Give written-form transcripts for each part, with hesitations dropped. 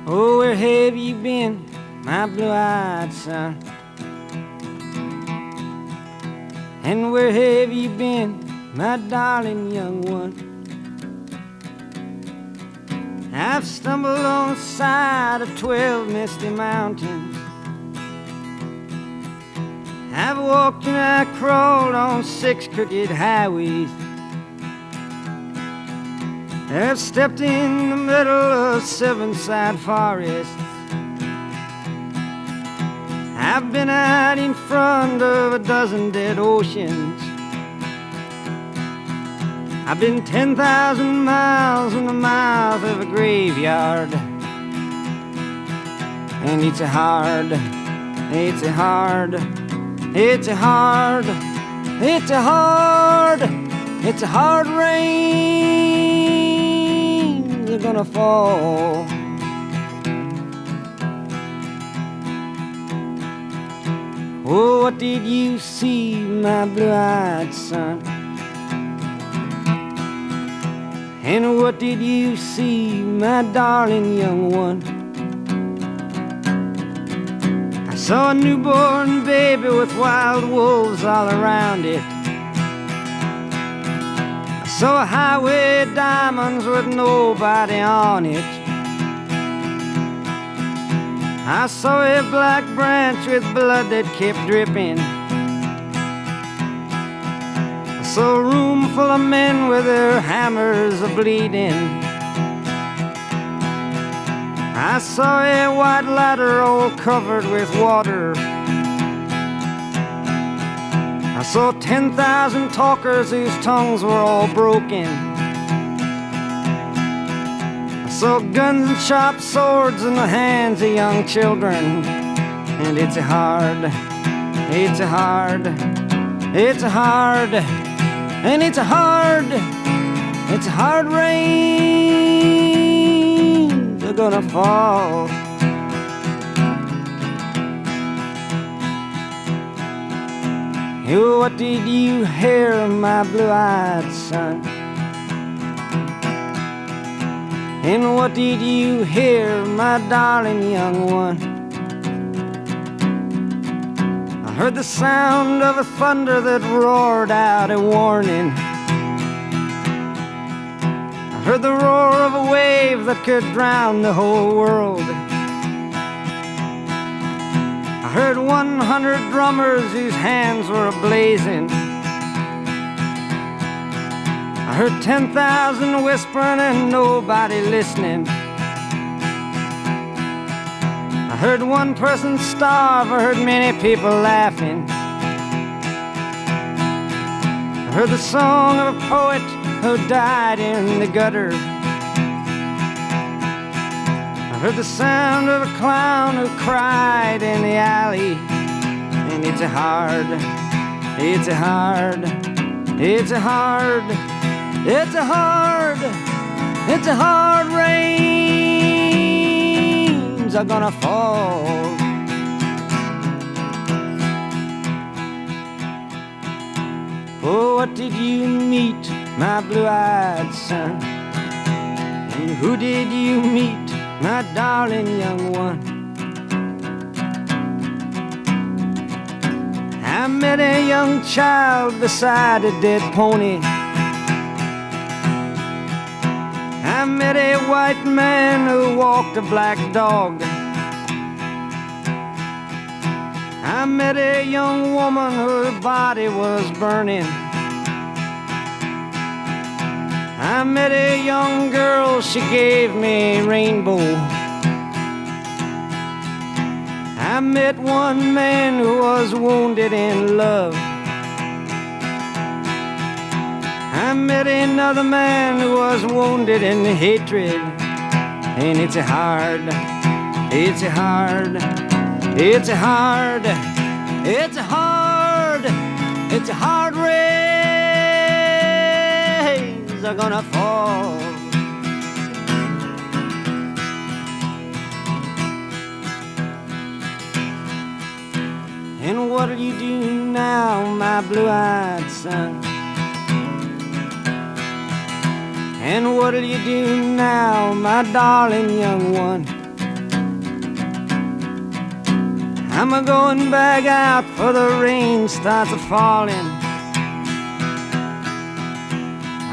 Oh, where have you been, my blue-eyed son? And where have you been, my darling young one? I've stumbled on the side of 12 misty mountains. I've walked and I crawled on 6 crooked highways. I've stepped in the middle of 7 sad forests. I've been out in front of a dozen dead oceans. I've been 10,000 miles in the mouth of a graveyard. And it's a hard rain you're gonna fall. Oh, what did you see, my blue-eyed son? And what did you see, my darling young one? I saw a newborn baby with wild wolves all around it. I saw a highway of diamonds with nobody on it. I saw a black branch with blood that kept dripping. I saw a room full of men with their hammers a-bleeding. I saw a white ladder all covered with water. I saw 10,000 talkers whose tongues were all broken. I saw guns and sharp swords in the hands of young children. And it's a hard rain you're gonna fall. Oh, what did you hear, my blue-eyed son? And what did you hear, my darling young one? I heard the sound of a thunder that roared out a warning. I heard the roar of a wave that could drown the whole world. I heard 100 drummers whose hands were ablazing. I heard 10,000 whispering and nobody listening. I heard one person starve, I heard many people laughing. I heard the song of a poet who died in the gutter. I heard the sound of a clown who cried in the alley. And it's a hard rains are gonna fall. Oh, what did you meet, my blue-eyed son? And who did you meet, my darling young one? I met a young child beside a dead pony. I met a white man who walked a black dog. I met a young woman whose body was burning. I met a young girl, she gave me a rainbow. I met one man who was wounded in love. I met another man who was wounded in hatred. And it's a hard rains are gonna fall. And what'll you do now, my blue-eyed son? And what'll you do now, my darling young one? I'm a going back out for the rain starts a falling.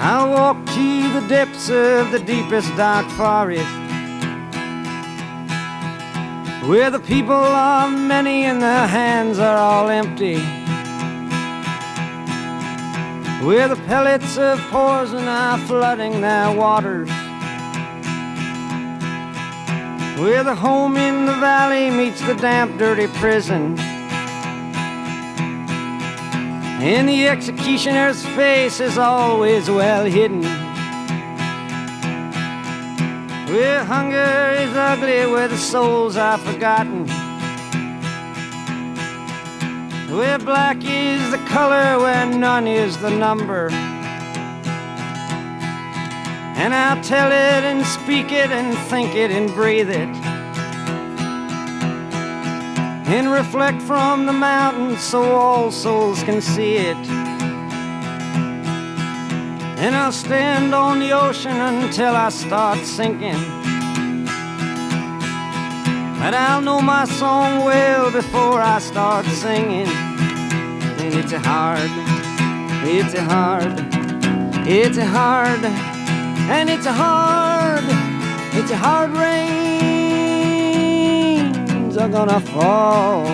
I'll walk to the depths of the deepest dark forest, where the people are many and their hands are all empty, where the pellets of poison are flooding their waters, where the home in the valley meets the damp, dirty prison, and the executioner's face is always well hidden, where hunger is ugly, where the souls are forgotten, where black is the color, where none is the number. And I'll tell it and speak it and think it and breathe it, and reflect from the mountains so all souls can see it. And I'll stand on the ocean until I start sinking, but I'll know my song well before I start singing. And it's a hard, it's a hard, it's a hard, and it's a hard rains are gonna fall.